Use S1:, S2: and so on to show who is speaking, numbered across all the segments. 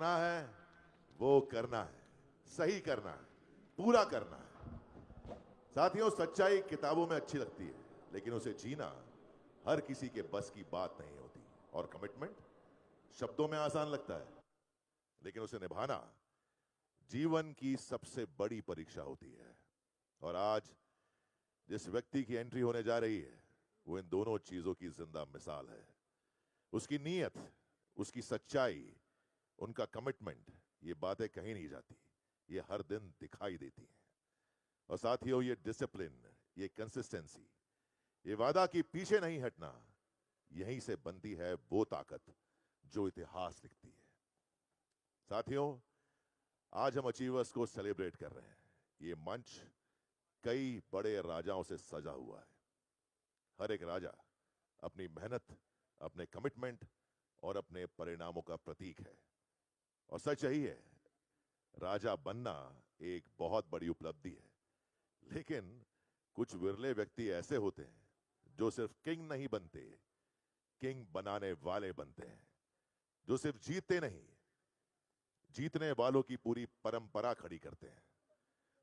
S1: करना है वो करना है, सही करना है, पूरा करना है। साथियों, सच्चाई किताबों में अच्छी लगती है, लेकिन उसे जीना हर किसी के बस की बात नहीं होती। और कमिटमेंट शब्दों में आसान लगता है, लेकिन उसे निभाना जीवन की सबसे बड़ी परीक्षा होती है। और आज जिस व्यक्ति की एंट्री होने जा रही है वो इन दोनों चीजों की जिंदा मिसाल है। उसकी नीयत, उसकी सच्चाई, उनका कमिटमेंट, ये बातें कहीं नहीं जाती, ये हर दिन दिखाई देती हैं। और साथियों, ये डिसिप्लिन, ये कंसिस्टेंसी, ये वादा कि पीछे नहीं हटना, यहीं से बनती है वो ताकत जो इतिहास लिखती है। साथियों, आज हम अचीवर्स को सेलिब्रेट कर रहे हैं। ये मंच कई बड़े राजाओं से सजा हुआ है। हर एक राजा अपनी मेहनत, अपने कमिटमेंट और अपने परिणामों का प्रतीक है। और सच यही है, राजा बनना एक बहुत बड़ी उपलब्धि है, लेकिन कुछ विरले व्यक्ति ऐसे होते हैं जो सिर्फ किंग नहीं बनते, किंग बनाने वाले बनते हैं। जो सिर्फ जीतते नहीं, जीतने वालों की पूरी परंपरा खड़ी करते हैं।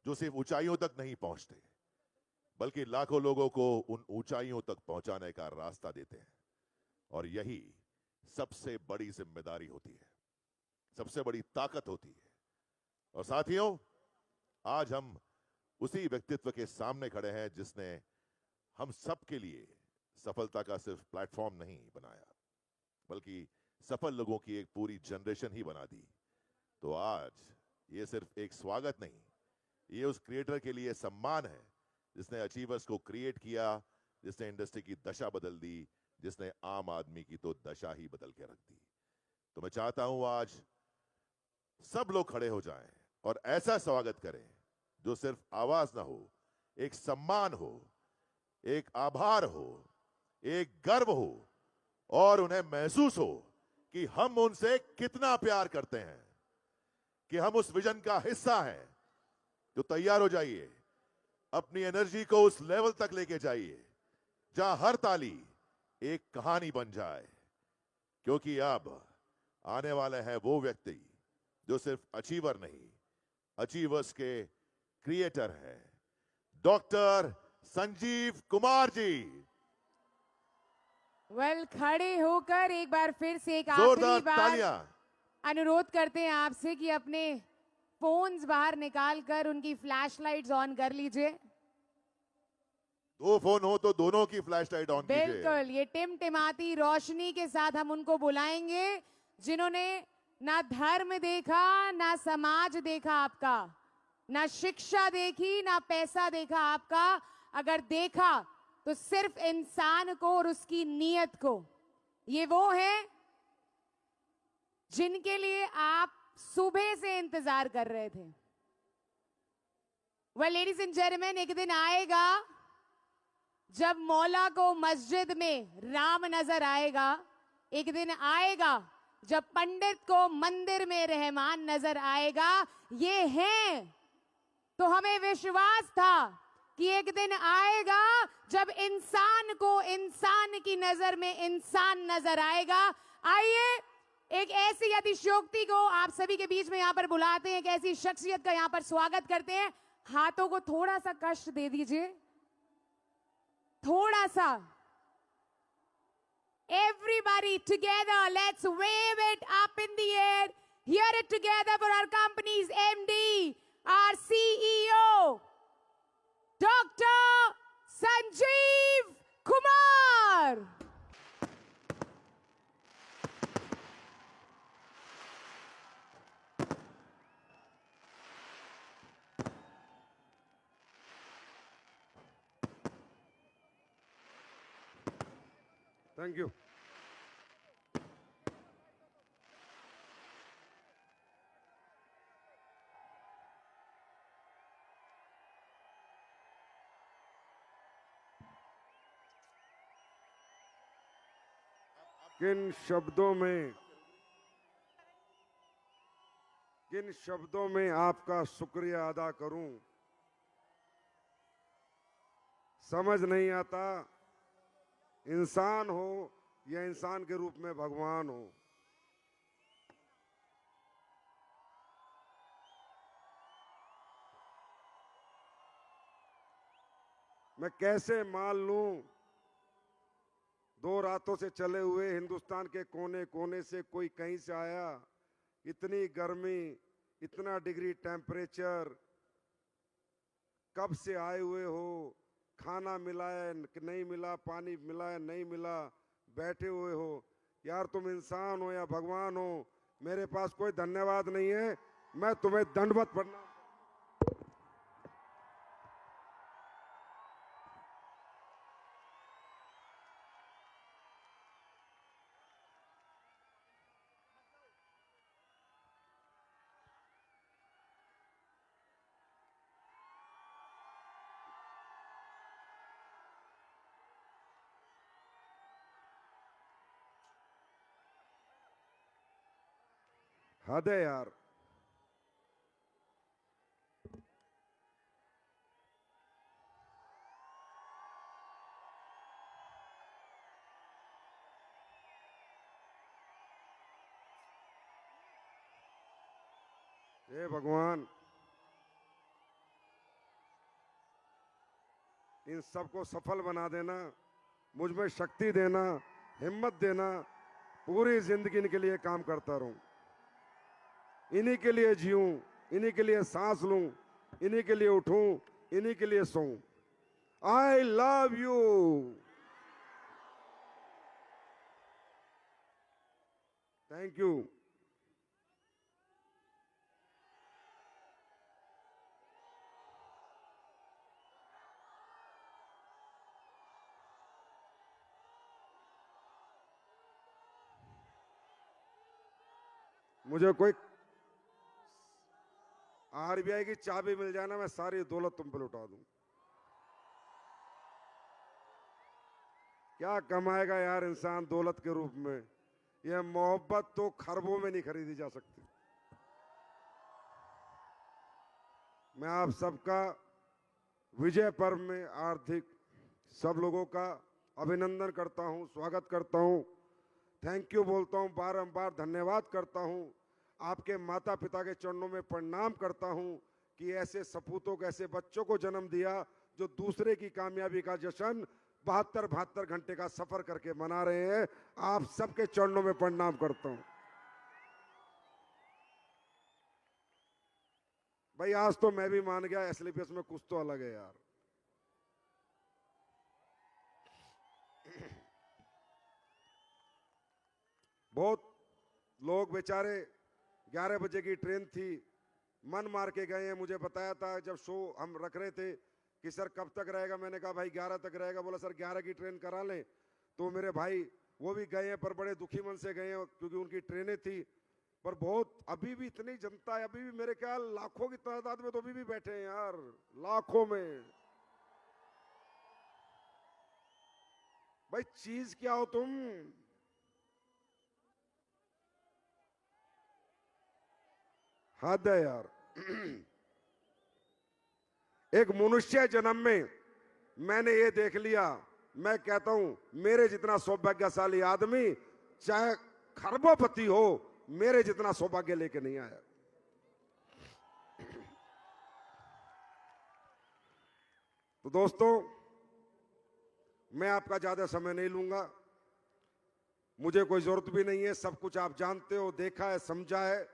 S1: जो सिर्फ ऊंचाइयों तक नहीं पहुंचते, बल्कि लाखों लोगों को उन ऊंचाइयों तक पहुंचाने का रास्ता देते हैं। और यही सबसे बड़ी जिम्मेदारी होती है, सबसे बड़ी ताकत होती है। और साथियों, आज हम उसी व्यक्तित्व के सामने खड़े हैं जिसने हम सब के लिए सफलता का सिर्फ प्लेटफॉर्म नहीं बनाया, बल्कि सफल लोगों की एक पूरी जनरेशन ही बना दी। तो आज ये सिर्फ एक स्वागत नहीं, ये उस क्रिएटर के लिए सम्मान है जिसने अचीवर्स को क्रिएट किया, जिसने इंडस्ट्री की दशा बदल दी, जिसने आम आदमी की तो दशा ही बदल के रख दी। तो मैं चाहता हूं आज सब लोग खड़े हो जाएं और ऐसा स्वागत करें जो सिर्फ आवाज ना हो, एक सम्मान हो, एक आभार हो, एक गर्व हो, और उन्हें महसूस हो कि हम उनसे कितना प्यार करते हैं, कि हम उस विजन का हिस्सा हैं। तो तैयार हो जाइए, अपनी एनर्जी को उस लेवल तक लेके जाइए जहां हर ताली एक कहानी बन जाए, क्योंकि अब आने वाले हैं वो व्यक्ति जो सिर्फ अचीवर नहीं, अचीवर्स के क्रिएटर हैं, डॉक्टर संजीव कुमार जी।
S2: खड़े होकर एक बार फिर से एक
S1: जोरदार
S2: आखिरी बार
S1: तालियां।
S2: अनुरोध करते हैं आपसे कि अपने फोन्स बाहर निकालकर उनकी फ्लैशलाइट्स ऑन कर लीजिए।
S1: दो फोन हो तो दोनों की फ्लैश लाइट ऑन कीजिए।
S2: बिल्कुल, ये टिमटिमाती रोशनी के साथ हम उनको बुलाएंगे जिन्होंने ना धर्म देखा, ना समाज देखा आपका, ना शिक्षा देखी, ना पैसा देखा आपका। अगर देखा तो सिर्फ इंसान को और उसकी नीयत को। ये वो हैं जिनके लिए आप सुबह से इंतजार कर रहे थे। लेडीज एंड जेंटलमैन, एक दिन आएगा जब मौला को मस्जिद में राम नजर आएगा, एक दिन आएगा जब पंडित को मंदिर में रहमान नजर आएगा। ये हैं, तो हमें विश्वास था कि एक दिन आएगा जब इंसान को इंसान की नजर में इंसान नजर आएगा। आइए एक ऐसी अतिशयोक्ति को आप सभी के बीच में यहां पर बुलाते हैं, एक ऐसी शख्सियत का यहां पर स्वागत करते हैं। हाथों को थोड़ा सा कष्ट दे दीजिए, थोड़ा सा। Everybody together, let's wave it up in the air. Hear it together for our company's MD, our CEO, Dr. Sanjeev Kumar.
S3: Thank you. किन शब्दों में आपका शुक्रिया अदा करूं, समझ नहीं आता। इंसान हो या इंसान के रूप में भगवान हो, मैं कैसे मान लूं, 2 रातों से चले हुए हिंदुस्तान के कोने कोने से कोई कहीं से आया, इतनी गर्मी, इतना डिग्री टेम्परेचर, कब से आए हुए हो, खाना मिला है कि नहीं मिला, पानी मिला है नहीं मिला, बैठे हुए हो। यार तुम इंसान हो या भगवान हो, मेरे पास कोई धन्यवाद नहीं है, मैं तुम्हें दंडवत प्रणाम। हद है यार। हे भगवान, इन सबको सफल बना देना, मुझ में शक्ति देना, हिम्मत देना, पूरी जिंदगी इनके लिए काम करता रहूं, इन्हीं के लिए जीऊं, इन्हीं के लिए सांस लूं, इन्हीं के लिए उठूं, इन्हीं के लिए सोऊं। I love you. Thank you. मुझे कोई आरबीआई की चाबी मिल जाए ना, मैं सारी दौलत तुम पे लुटा दूं। क्या कमाएगा यार इंसान दौलत के रूप में? यह मोहब्बत तो खरबों में नहीं खरीदी जा सकती। मैं आप सबका विजय पर्व में हार्दिक सब लोगों का अभिनंदन करता हूं, स्वागत करता हूं, थैंक यू बोलता हूं, बारंबार धन्यवाद करता हूं, आपके माता पिता के चरणों में प्रणाम करता हूं कि ऐसे सपूतों को, ऐसे बच्चों को जन्म दिया जो दूसरे की कामयाबी का जश्न 72 घंटे का सफर करके मना रहे हैं। आप सबके चरणों में प्रणाम करता हूं। भाई आज तो मैं भी मान गया, एसलीपीएस में कुछ तो अलग है यार। बहुत लोग बेचारे 11 बजे की ट्रेन थी, मन मार के गए हैं। मुझे बताया था जब शो हम रख रहे थे कि सर कब तक रहेगा, मैंने कहा भाई 11 तक रहेगा। बोला सर 11 की ट्रेन करा लें। तो मेरे भाई वो भी गए हैं, पर बड़े दुखी मन से गए हैं क्योंकि उनकी ट्रेनें थी। पर बहुत अभी भी इतनी जनता है, अभी भी मेरे ख्याल लाखों की तादाद में तो अभी भी बैठे हैं यार, लाखों में। भाई चीज क्या हो तुम? हद है यार। एक मनुष्य जन्म में मैंने ये देख लिया, मैं कहता हूं मेरे जितना सौभाग्यशाली आदमी चाहे खरबोपति हो, मेरे जितना सौभाग्य लेके नहीं आया। तो दोस्तों, मैं आपका ज्यादा समय नहीं लूंगा, मुझे कोई जरूरत भी नहीं है, सब कुछ आप जानते हो, देखा है, समझा है।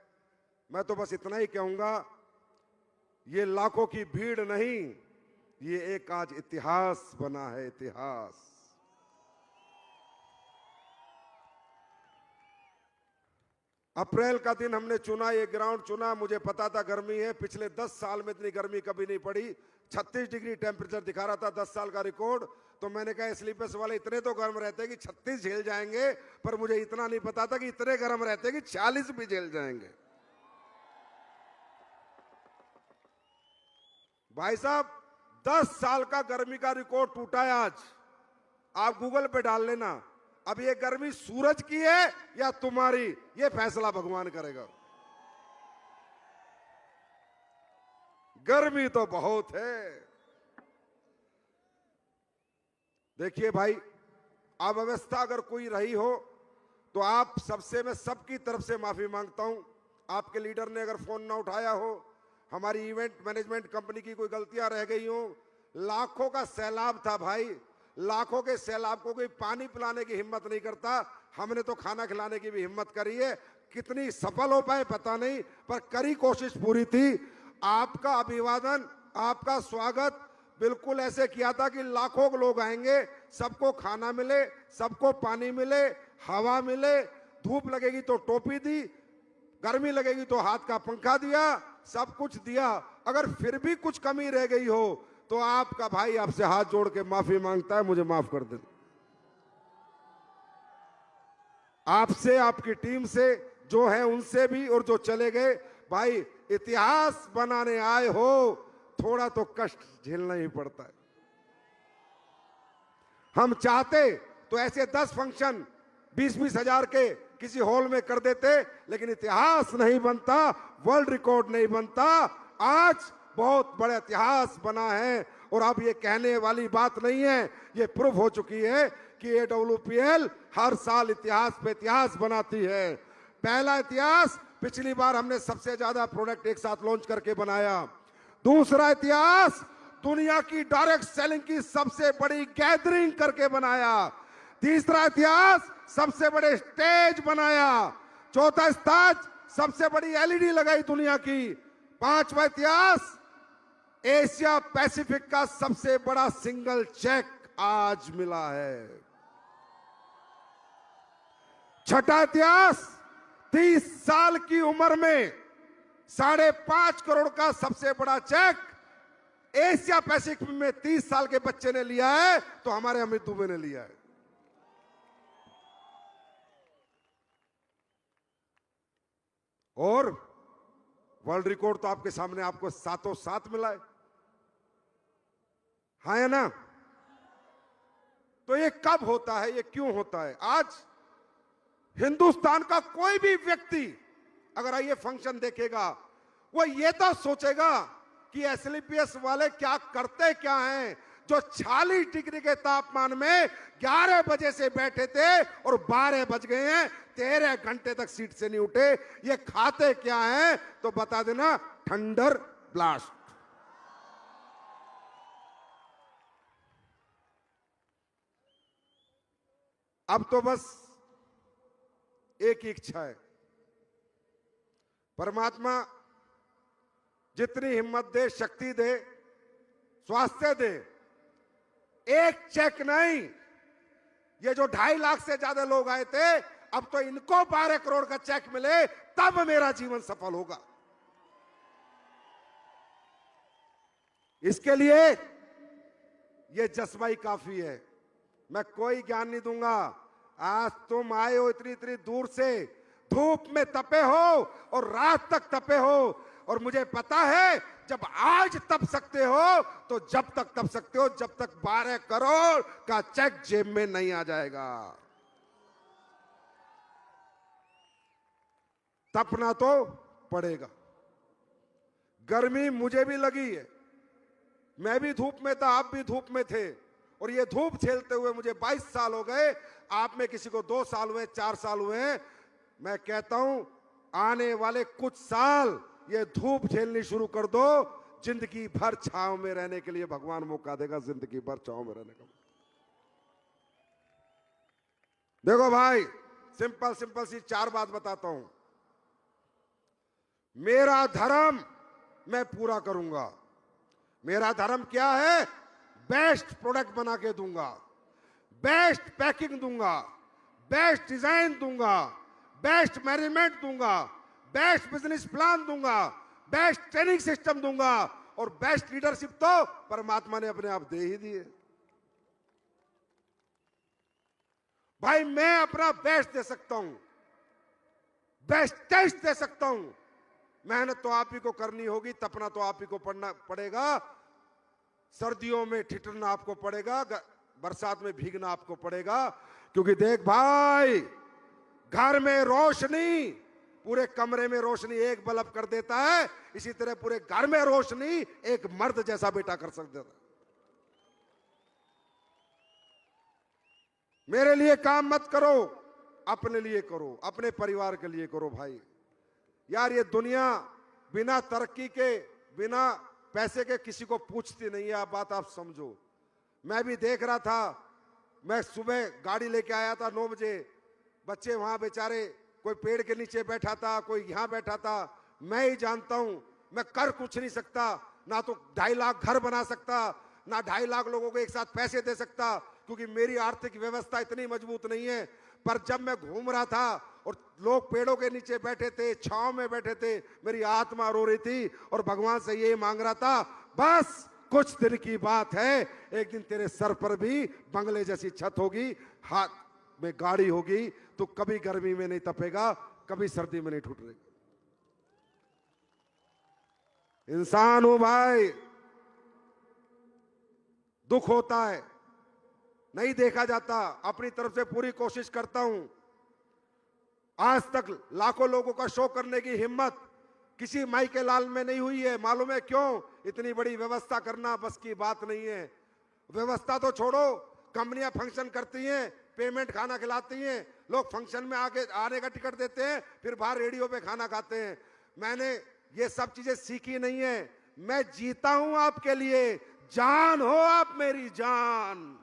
S3: मैं तो बस इतना ही कहूंगा, ये लाखों की भीड़ नहीं, ये एक आज इतिहास बना है, इतिहास। अप्रैल का दिन हमने चुना, ये ग्राउंड चुना, मुझे पता था गर्मी है, पिछले 10 साल में इतनी गर्मी कभी नहीं पड़ी। 36 डिग्री टेम्परेचर दिखा रहा था 10 साल का रिकॉर्ड। तो मैंने कहा स्लीपर्स वाले इतने तो गर्म रहते हैं कि 36 झेल जाएंगे, पर मुझे इतना नहीं पता था कि इतने गर्म रहते हैं कि 40 भी झेल जाएंगे। भाई साहब 10 साल का गर्मी का रिकॉर्ड टूटा है आज। आप गूगल पे डाल लेना, अब ये गर्मी सूरज की है या तुम्हारी, ये फैसला भगवान करेगा। गर्मी तो बहुत है। देखिए भाई, अव्यवस्था अगर कोई रही हो तो आप सबसे, मैं सबकी तरफ से माफी मांगता हूं। आपके लीडर ने अगर फोन ना उठाया हो, हमारी इवेंट मैनेजमेंट कंपनी की कोई गलतियां रह गई हो, लाखों का सैलाब था भाई, लाखों के सैलाब को कोई पानी पिलाने की हिम्मत नहीं करता, हमने तो खाना खिलाने की भी हिम्मत करी है। कितनी सफल हो पाए पता नहीं, पर करी कोशिश पूरी थी। आपका अभिवादन, आपका स्वागत बिल्कुल ऐसे किया था कि लाखों लोग आएंगे, सबको खाना मिले, सबको पानी मिले, हवा मिले, धूप लगेगी तो टोपी दी, गर्मी लगेगी तो हाथ का पंखा दिया, सब कुछ दिया। अगर फिर भी कुछ कमी रह गई हो तो आपका भाई आपसे हाथ जोड़ के माफी मांगता है, मुझे माफ कर दे। आपसे, आपकी टीम से जो है उनसे भी, और जो चले गए भाई, इतिहास बनाने आए हो, थोड़ा तो कष्ट झेलना ही पड़ता है। हम चाहते तो ऐसे 10 फंक्शन 20-20 हजार के किसी हॉल में कर देते, लेकिन इतिहास नहीं बनता, वर्ल्ड रिकॉर्ड नहीं बनता। आज बहुत बड़ा इतिहास बना है, और अब ये कहने वाली बात नहीं है, ये प्रूफ हो चुकी है कि AWPL हर साल इतिहास पे इतिहास बनाती है। पहला इतिहास, पिछली बार हमने सबसे ज्यादा प्रोडक्ट एक साथ लॉन्च करके बनाया। दूसरा इतिहास, दुनिया की डायरेक्ट सेलिंग की सबसे बड़ी गैदरिंग करके बनाया। तीसरा इतिहास, सबसे बड़े स्टेज बनाया। चौथा इतिहास, सबसे बड़ी LED लगाई दुनिया की। पांचवा इतिहास, एशिया पैसिफिक का सबसे बड़ा सिंगल चेक आज मिला है। छठा इतिहास, 30 साल की उम्र में 5.5 करोड़ का सबसे बड़ा चेक एशिया पैसिफिक में 30 साल के बच्चे ने लिया है, तो हमारे अमित दुबे ने लिया है। और वर्ल्ड रिकॉर्ड तो आपके सामने आपको 7 मिला है, हाँ है ना? तो ये कब होता है, ये क्यों होता है? आज हिंदुस्तान का कोई भी व्यक्ति अगर ये फंक्शन देखेगा, वो ये तो सोचेगा कि SLPS वाले क्या करते क्या हैं, जो 40 डिग्री के तापमान में 11 बजे से बैठे थे और 12 बज गए हैं, 13 घंटे तक सीट से नहीं उठे। ये खाते क्या हैं तो बता देना, थंडर ब्लास्ट। अब तो बस एक ही इच्छा है, परमात्मा जितनी हिम्मत दे, शक्ति दे, स्वास्थ्य दे, एक चेक नहीं, ये जो 2.5 लाख से ज्यादा लोग आए थे, अब तो इनको 12 करोड़ का चेक मिले, तब मेरा जीवन सफल होगा। इसके लिए ये जज्बा ही काफी है। मैं कोई ज्ञान नहीं दूंगा। आज तुम आए हो इतनी इतनी दूर से, धूप में तपे हो और रात तक तपे हो, और मुझे पता है जब आज तप सकते हो तो जब तक तप सकते हो, जब तक 12 करोड़ का चेक जेब में नहीं आ जाएगा। तपना तो पड़ेगा। गर्मी मुझे भी लगी है, मैं भी धूप में था, आप भी धूप में थे, और ये धूप झेलते हुए मुझे 22 साल हो गए। आप में किसी को 2 साल हुए, 4 साल हुए। मैं कहता हूं आने वाले कुछ साल ये धूप झेलनी शुरू कर दो, जिंदगी भर छांव में रहने के लिए भगवान मौका देगा, जिंदगी भर छांव में रहने का। देखो भाई, सिंपल सिंपल सी 4 बात बताता हूं। मेरा धर्म मैं पूरा करूंगा। मेरा धर्म क्या है? बेस्ट प्रोडक्ट बना के दूंगा, बेस्ट पैकिंग दूंगा, बेस्ट डिजाइन दूंगा, बेस्ट मैनेजमेंट दूंगा, बेस्ट बिजनेस प्लान दूंगा, बेस्ट ट्रेनिंग सिस्टम दूंगा, और बेस्ट लीडरशिप तो परमात्मा ने अपने आप दे ही दी है। भाई मैं अपना बेस्ट दे सकता हूं, बेस्ट टेस्ट दे सकता हूं। मेहनत तो आप ही को करनी होगी, तपना तो आप ही को पड़ना पड़ेगा, सर्दियों में ठिठुरना आपको पड़ेगा, बरसात में भीगना आपको पड़ेगा। क्योंकि देख भाई, घर में रोशनी, पूरे कमरे में रोशनी एक बल्ब कर देता है, इसी तरह पूरे घर में रोशनी एक मर्द जैसा बेटा कर सकता है। मेरे लिए काम मत करो, अपने लिए करो, अपने परिवार के लिए करो। भाई यार, ये दुनिया बिना तरक्की के, बिना पैसे के किसी को पूछती नहीं है, आप समझो। मैं भी देख रहा था, मैं सुबह गाड़ी लेके आया था 9 बजे, बच्चे वहां बेचारे कोई पेड़ के नीचे बैठा था, कोई यहां बैठा था। मैं ही जानता हूं, मैं कर कुछ नहीं सकता, ना तो 2.5 लाख घर बना सकता, ना 2.5 लाख लोगों को एक साथ पैसे दे सकता, क्योंकि मेरी आर्थिक व्यवस्था इतनी मजबूत नहीं है। पर जब मैं घूम रहा था और लोग पेड़ों के नीचे बैठे थे, छांव में बैठे थे, मेरी आत्मा रो रही थी और भगवान से यही मांग रहा था, बस कुछ दिन की बात है, एक दिन तेरे सर पर भी बंगले जैसी छत होगी, हाथ में गाड़ी होगी, तो कभी गर्मी में नहीं तपेगा, कभी सर्दी में नहीं ठुठरेगा। इंसान हूं भाई, दुख होता है, नहीं देखा जाता, अपनी तरफ से पूरी कोशिश करता हूं। आज तक लाखों लोगों का शो करने की हिम्मत किसी माई के लाल में नहीं हुई है। मालूम है क्यों? इतनी बड़ी व्यवस्था करना बस की बात नहीं है। व्यवस्था तो छोड़ो, कंपनियां फंक्शन करती हैं, पेमेंट खाना खिलाती हैं, लोग फंक्शन में आके आने का टिकट देते हैं, फिर बाहर रेडियो पे खाना खाते हैं। मैंने ये सब चीजें सीखी नहीं है, मैं जीता हूं आपके लिए, जान हो आप मेरी जान।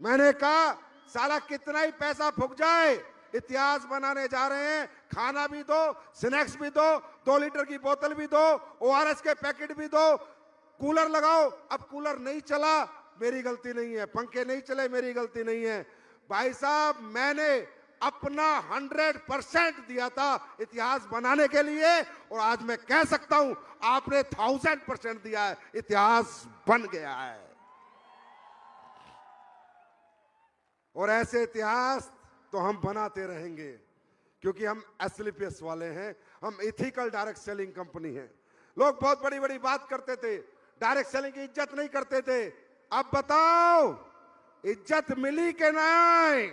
S3: मैंने कहा साला कितना ही पैसा फूक जाए, इतिहास बनाने जा रहे हैं, खाना भी दो, स्नैक्स भी दो, 2 लीटर की बोतल भी दो, ORS के पैकेट भी दो, कूलर लगाओ। अब कूलर नहीं चला, मेरी गलती नहीं है, पंखे नहीं चले, मेरी गलती नहीं है। भाई साहब, मैंने अपना 100% दिया था इतिहास बनाने के लिए, और आज मैं कह सकता हूं आपने 1000% दिया है, इतिहास बन गया है। और ऐसे इतिहास तो हम बनाते रहेंगे, क्योंकि हम SLPS वाले हैं, हम इथिकल डायरेक्ट सेलिंग कंपनी है। लोग बहुत बड़ी बड़ी बात करते थे, डायरेक्ट सेलिंग की इज्जत नहीं करते थे। अब बताओ, इज्जत मिली के नहीं?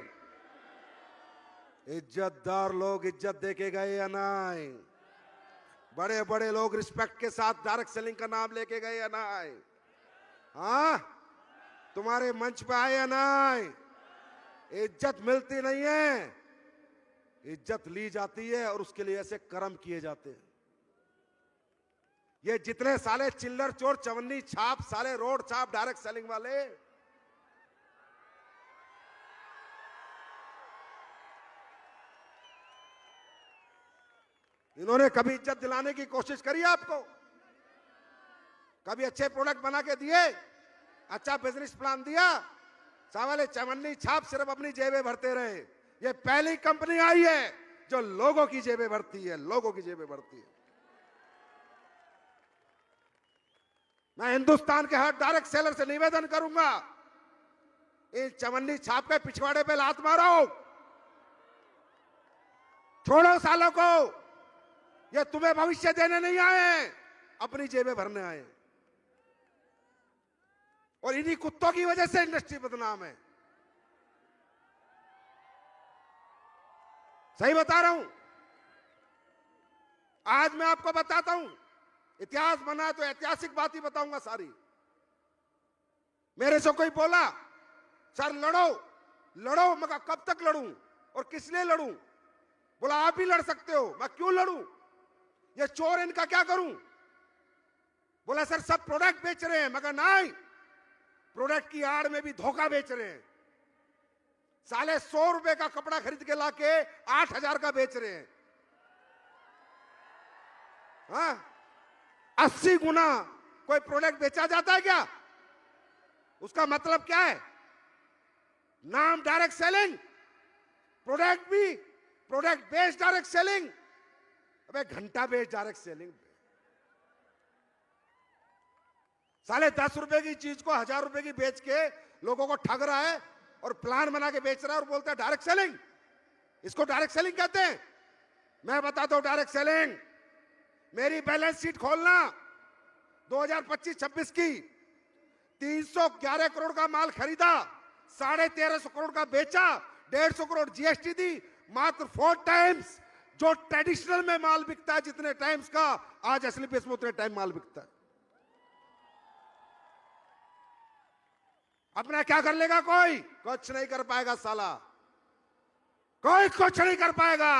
S3: इज्जतदार लोग इज्जत देके गए या नहीं? बड़े बड़े लोग रिस्पेक्ट के साथ डायरेक्ट सेलिंग का नाम लेके गए या नहीं? हाँ, तुम्हारे मंच पे आए या नहीं? इज्जत मिलती नहीं है, इज्जत ली जाती है, और उसके लिए ऐसे कर्म किए जाते हैं। ये जितने साले चिल्लर चोर, चवन्नी छाप, साले रोड छाप, डायरेक्ट सेलिंग वाले, इन्होंने कभी इज्जत दिलाने की कोशिश करी आपको? कभी अच्छे प्रोडक्ट बना के दिए? अच्छा बिजनेस प्लान दिया? साले चवन्नी छाप सिर्फ अपनी जेबें भरते रहे। ये पहली कंपनी आई है जो लोगों की जेबें भरती है, लोगों की जेबें भरती है। मैं हिंदुस्तान के हर डायरेक्ट सेलर से निवेदन करूंगा, इन चवन्नी छाप के पिछवाड़े पे लात मारो, छोड़ो सालों को। ये तुम्हें भविष्य देने नहीं आए, अपनी जेबें भरने आए। और इन्हीं कुत्तों की वजह से इंडस्ट्री बदनाम है। सही बता रहा हूं। आज मैं आपको बताता हूं, इतिहास बना तो ऐतिहासिक बात ही बताऊंगा सारी। मेरे से कोई बोला, सर लड़ो लड़ो, मैं कहा कब तक लड़ूं और किस लिए लड़ूं? बोला आप ही लड़ सकते हो। मैं क्यों लड़ूं? ये चोर, इनका क्या करूं? बोला सर सब प्रोडक्ट बेच रहे हैं। मैं कहा नहीं, प्रोडक्ट की आड़ में भी धोखा बेच रहे हैं। साले 100 रुपए का कपड़ा खरीद के लाके 8000 का बेच रहे हैं। हाँ, 80 गुना कोई प्रोडक्ट बेचा जाता है क्या? उसका मतलब क्या है? नाम डायरेक्ट सेलिंग, प्रोडक्ट भी प्रोडक्ट बेस्ड डायरेक्ट सेलिंग। अबे घंटा बेस्ड डायरेक्ट सेलिंग। साले 10 रुपए की चीज को 1000 रुपए की बेच के लोगों को ठग रहा है और प्लान बना के बेच रहा है और बोलता है डायरेक्ट सेलिंग। इसको डायरेक्ट सेलिंग कहते हैं। मैं बताता हूं डायरेक्ट सेलिंग। मेरी बैलेंस शीट खोलना 2025-26 की। 311 करोड़ का माल खरीदा, 1350 करोड़ का बेचा, 150 करोड़ GST दी। मात्र 4 टाइम्स जो ट्रेडिशनल में माल बिकता है जितने टाइम्स का, आज SLPS में उतने टाइम माल बिकता है। अपना क्या कर लेगा? कोई कुछ नहीं कर पाएगा साला, कोई कुछ नहीं कर पाएगा।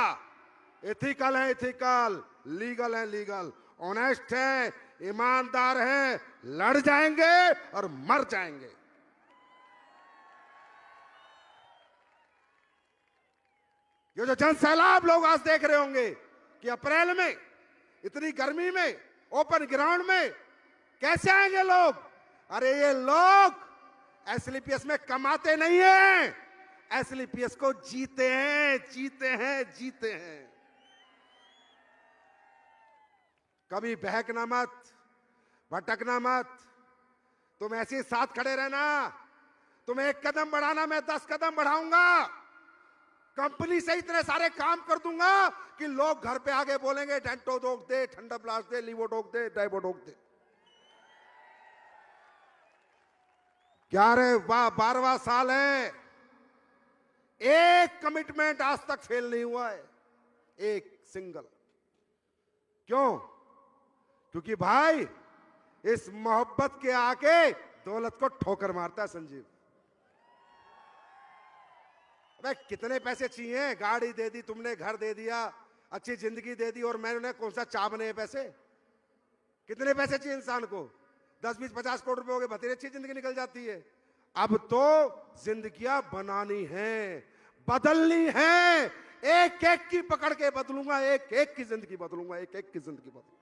S3: एथिकल है एथिकल, लीगल है लीगल, ऑनेस्ट हैं, ईमानदार हैं, लड़ जाएंगे और मर जाएंगे। ये जो जन सैलाब लोग आज देख रहे होंगे कि अप्रैल में इतनी गर्मी में ओपन ग्राउंड में कैसे आएंगे लोग, अरे ये लोग एसलीपीएस में कमाते नहीं हैं, एसलीपीएस को जीते हैं, जीते हैं, जीते हैं। कभी बहकना मत, भटकना मत, तुम ऐसे ही साथ खड़े रहना। तुम एक कदम बढ़ाना, मैं 10 कदम बढ़ाऊंगा। कंपनी से इतने सारे काम कर दूंगा कि लोग घर पे आगे बोलेंगे डेंटो डोक दे, ठंडा ब्लास्ट दे, लीवो डोक दे, डाइबो डोक दे। क्या रे वाह, 12वां साल है, एक कमिटमेंट आज तक फेल नहीं हुआ है, एक सिंगल। क्यों? क्योंकि भाई इस मोहब्बत के आके दौलत को ठोकर मारता है संजीव। अबे कितने पैसे चाहिए, गाड़ी दे दी तुमने, घर दे दिया, अच्छी जिंदगी दे दी, और मैंने कौन सा चाह बने पैसे? कितने पैसे चाहिए इंसान को? 10, 20, 50 करोड़ रुपए हो गए, बतेरे अच्छी जिंदगी निकल जाती है। अब तो जिंदगियां बनानी है, बदलनी है। एक एक की पकड़ के बदलूंगा, एक एक की जिंदगी बदलूंगा, एक एक की जिंदगी बदलूंगा।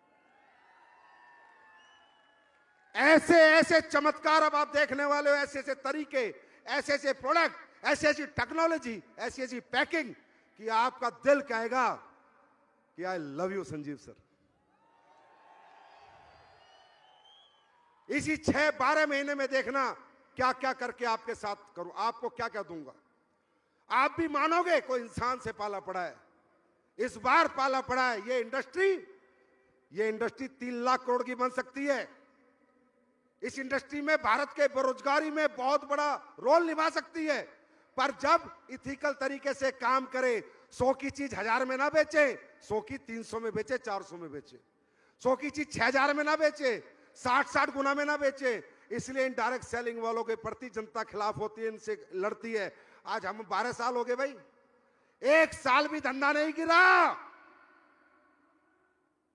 S3: ऐसे ऐसे चमत्कार अब आप देखने वाले हो, ऐसे ऐसे तरीके, ऐसे ऐसे प्रोडक्ट, ऐसी ऐसी टेक्नोलॉजी, ऐसी ऐसी पैकिंग कि आपका दिल कहेगा कि आई लव यू संजीव सर। इसी 6-12 महीने में देखना क्या क्या करके आपके साथ करूं, आपको क्या क्या दूंगा। आप भी मानोगे कोई इंसान से पाला पड़ा है, इस बार पाला पड़ा है। ये इंडस्ट्री 3 लाख करोड़ की बन सकती है। इस इंडस्ट्री में भारत के बेरोजगारी में बहुत बड़ा रोल निभा सकती है। पर जब इथिकल तरीके से काम करे, 100 की चीज 1000 में ना बेचे, 100 की 300 में बेचे, 400 में बेचे, 100 की चीज 6000 में ना बेचे, 60 गुना में ना बेचे। इसलिए इनडायरेक्ट सेलिंग वालों के प्रति जनता खिलाफ होती है, इनसे लड़ती है। आज हम 12 साल हो गए भाई, 1 साल भी धंधा नहीं गिरा।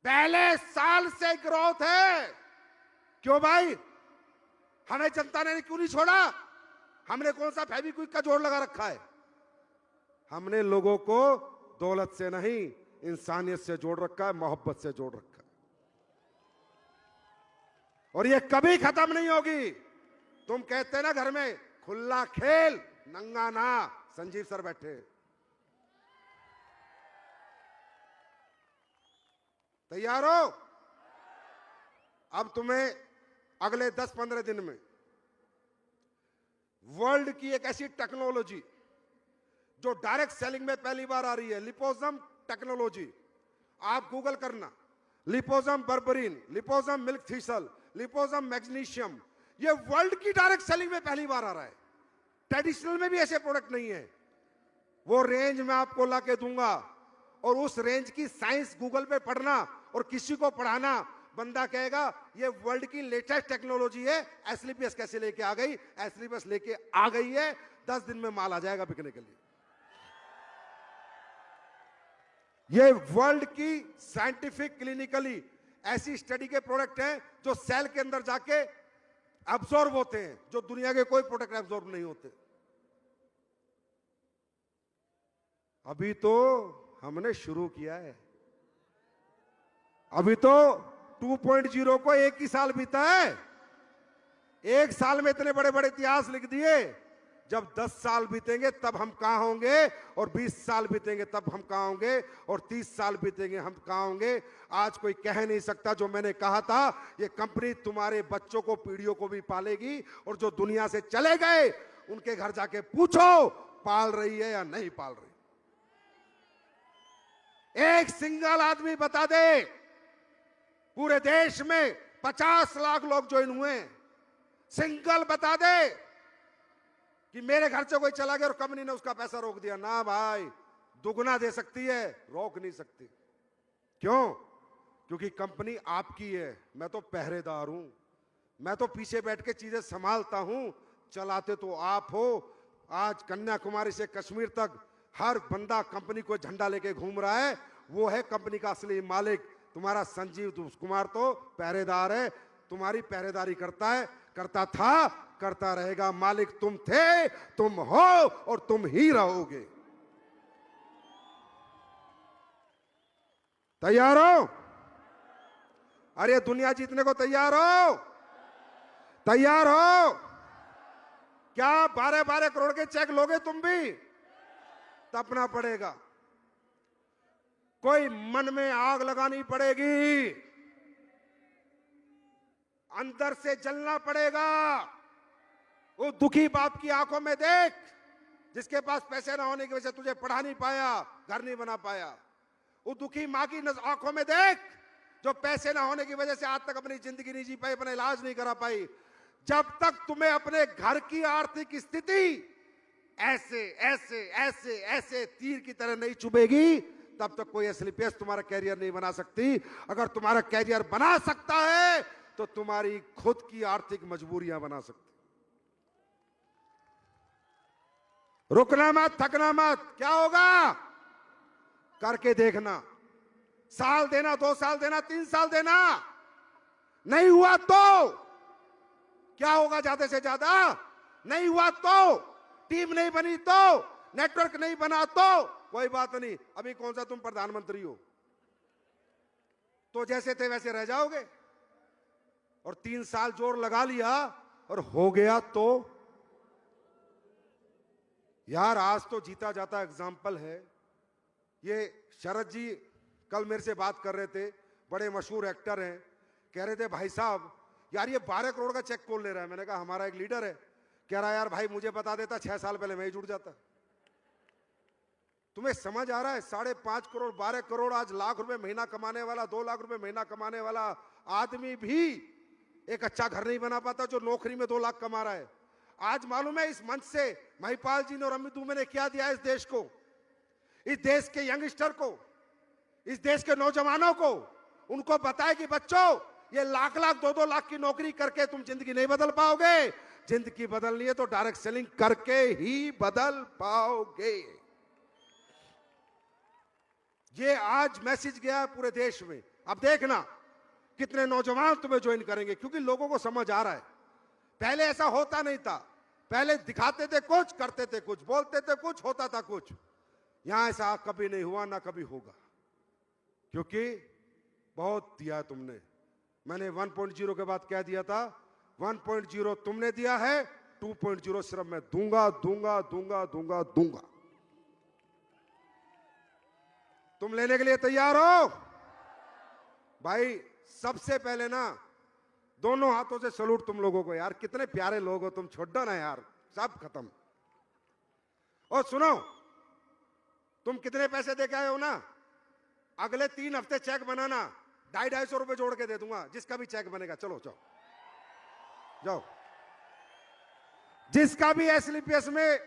S3: पहले साल से ग्रोथ है। क्यों भाई? हमें जनता ने क्यों नहीं छोड़ा? हमने कौन सा फेविक्विक का जोड़ लगा रखा है? हमने लोगों को दौलत से नहीं, इंसानियत से जोड़ रखा है, मोहब्बत से जोड़ रखा है, और ये कभी खत्म नहीं होगी। तुम कहते हैं ना घर में खुला खेल नंगा ना, संजीव सर बैठे। तैयार हो? अब तुम्हें अगले 10-15 दिन में वर्ल्ड की एक ऐसी टेक्नोलॉजी जो डायरेक्ट सेलिंग में पहली बार आ रही है, लिपोसम टेक्नोलॉजी। आप गूगल करना, लिपोसम बर्बरीन, लिपोसम मिल्क थीसल, लिपोसम मैग्नीशियम, ये वर्ल्ड की डायरेक्ट सेलिंग में पहली बार आ रहा है। ट्रेडिशनल में भी ऐसे प्रोडक्ट नहीं है। वो रेंज मैं आपको ला के दूंगा, और उस रेंज की साइंस गूगल पे पढ़ना और किसी को पढ़ाना, बंदा कहेगा ये वर्ल्ड की लेटेस्ट टेक्नोलॉजी है। एसलीपीएस कैसे लेके आ गई? एसलीपीएस लेके आ गई है, 10 दिन में माल आ जाएगा बिकने के लिए। ये वर्ल्ड की साइंटिफिक क्लिनिकली ऐसी स्टडी के प्रोडक्ट हैं जो सेल के अंदर जाके अब्सॉर्ब होते हैं, जो दुनिया के कोई प्रोडक्ट अब्सॉर्ब नहीं होते। अभी तो हमने शुरू किया है, अभी तो 2.0 को 1 ही साल बीता है। 1 साल में इतने बड़े बड़े इतिहास लिख दिए। जब 10 साल बीतेंगे तब हम कहां होंगे, और 20 साल बीतेंगे तब हम कहां होंगे, और 30 साल बीतेंगे हम कहां होंगे। आज कोई कह नहीं सकता। जो मैंने कहा था, ये कंपनी तुम्हारे बच्चों को, पीढ़ियों को भी पालेगी, और जो दुनिया से चले गए उनके घर जाके पूछो पाल रही है या नहीं पाल रही। एक सिंगल आदमी बता दे पूरे देश में 50 लाख लोग ज्वाइन हुए, सिंगल बता दे कि मेरे घर से कोई चला गया और कंपनी ने उसका पैसा रोक दिया। ना भाई, दुगना दे सकती है, रोक नहीं सकती। क्यों? क्योंकि कंपनी आपकी है, मैं तो पहरेदार हूं, मैं तो पीछे बैठ के चीजें संभालता हूं, चलाते तो आप हो। आज कन्याकुमारी से कश्मीर तक हर बंदा कंपनी को झंडा लेके घूम रहा है, वो है कंपनी का असली मालिक। तुम्हारा संजीव कुमार तो पहरेदार है, तुम्हारी पहरेदारी करता है, करता था, करता रहेगा। मालिक तुम थे, तुम हो और तुम ही रहोगे। तैयार हो? अरे दुनिया जीतने को तैयार हो? तैयार हो? क्या 12-12 करोड़ के चेक लोगे तुम भी? तपना पड़ेगा, कोई मन में आग लगानी पड़ेगी, अंदर से जलना पड़ेगा। वो दुखी बाप की आंखों में देख, जिसके पास पैसे ना होने की वजह से तुझे पढ़ा नहीं पाया, घर नहीं बना पाया। वो दुखी मां की आंखों में देख, जो पैसे ना होने की वजह से आज तक अपनी जिंदगी नहीं जी पाई, अपना इलाज नहीं करा पाई। जब तक तुम्हें अपने घर की आर्थिक स्थिति ऐसे ऐसे ऐसे ऐसे तीर की तरह नहीं चुभेगी, तब तक कोई एसलीपीएस तुम्हारा कैरियर नहीं बना सकती। अगर तुम्हारा कैरियर बना सकता है तो तुम्हारी खुद की आर्थिक मजबूरियां बना सकती। रुकना मत, थकना मत। क्या होगा? करके देखना। साल देना, 2 साल देना, 3 साल देना। नहीं हुआ तो क्या होगा? ज्यादा से ज्यादा नहीं हुआ तो, टीम नहीं बनी तो, नेटवर्क नहीं बना तो कोई बात नहीं। अभी कौन सा तुम प्रधानमंत्री हो, तो जैसे थे वैसे रह जाओगे। और 3 साल जोर लगा लिया और हो गया तो यार, आज तो जीता जाता एग्जाम्पल है। ये शरद जी कल मेरे से बात कर रहे थे, बड़े मशहूर एक्टर हैं। कह रहे थे भाई साहब यार ये 12 करोड़ का चेक कौन ले रहा है? मैंने कहा हमारा एक लीडर है। कह रहा यार भाई मुझे बता देता 6 साल पहले मैं ही जुड़ जाता। तुम्हें समझ आ रहा है? 5.5 करोड़ 12 करोड़ आज लाख रुपए महीना कमाने वाला, 2 लाख रुपए महीना कमाने वाला आदमी भी एक अच्छा घर नहीं बना पाता जो नौकरी में 2 लाख कमा रहा है। आज मालूम है इस मंच से महिपाल जी ने और अमित दुबे ने क्या दिया इस देश को, इस देश के यंगस्टर को, इस देश के नौजवानों को। उनको बताए कि बच्चों ये लाख 2-2 लाख की नौकरी करके तुम जिंदगी नहीं बदल पाओगे। जिंदगी बदलनी है तो डायरेक्ट सेलिंग करके ही बदल पाओगे। ये आज मैसेज गया है पूरे देश में। अब देखना कितने नौजवान तुम्हें ज्वाइन करेंगे, क्योंकि लोगों को समझ आ रहा है। पहले ऐसा होता नहीं था, पहले दिखाते थे कुछ, करते थे कुछ, बोलते थे कुछ, होता था कुछ। यहां ऐसा कभी नहीं हुआ, ना कभी होगा, क्योंकि बहुत दिया तुमने। मैंने 1.0 के बाद क्या दिया था? 1.0 तुमने दिया है, 2.0 सिर्फ मैं दूंगा दूंगा दूंगा दूंगा दूंगा। तुम लेने के लिए तैयार हो? भाई सबसे पहले ना दोनों हाथों से सलूट तुम लोगों को यार, कितने प्यारे लोग हो तुम। छोड़ो ना यार, सब खत्म। और सुनो, तुम कितने पैसे दे के आए हो ना, अगले 3 हफ्ते चेक बनाना, 250-250 रुपए जोड़ के दे दूंगा, जिसका भी चेक बनेगा। चलो जाओ जाओ, जिसका भी एसलीपीएस में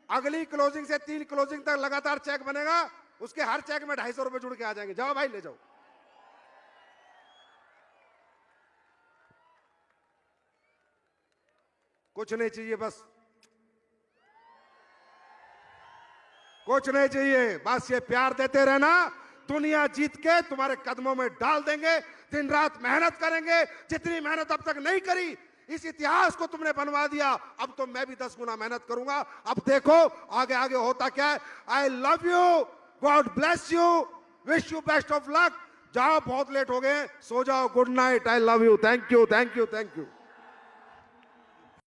S3: अगली क्लोजिंग से 3 क्लोजिंग तक लगातार चेक बनेगा, उसके हर चेक में 250 रुपए जुड़ के आ जाएंगे। जाओ भाई, ले जाओ। कुछ नहीं चाहिए, बस कुछ नहीं चाहिए, बस ये प्यार देते रहना। दुनिया जीत के तुम्हारे कदमों में डाल देंगे। दिन रात मेहनत करेंगे, जितनी मेहनत अब तक नहीं करी। इस इतिहास को तुमने बनवा दिया, अब तो मैं भी 10 गुना मेहनत करूंगा। अब देखो आगे आगे होता क्या है। आई love you, God bless you, wish you best of luck. जाओ, बहुत लेट हो गए, सो जाओ। Good night, I love you, thank you thank you thank you.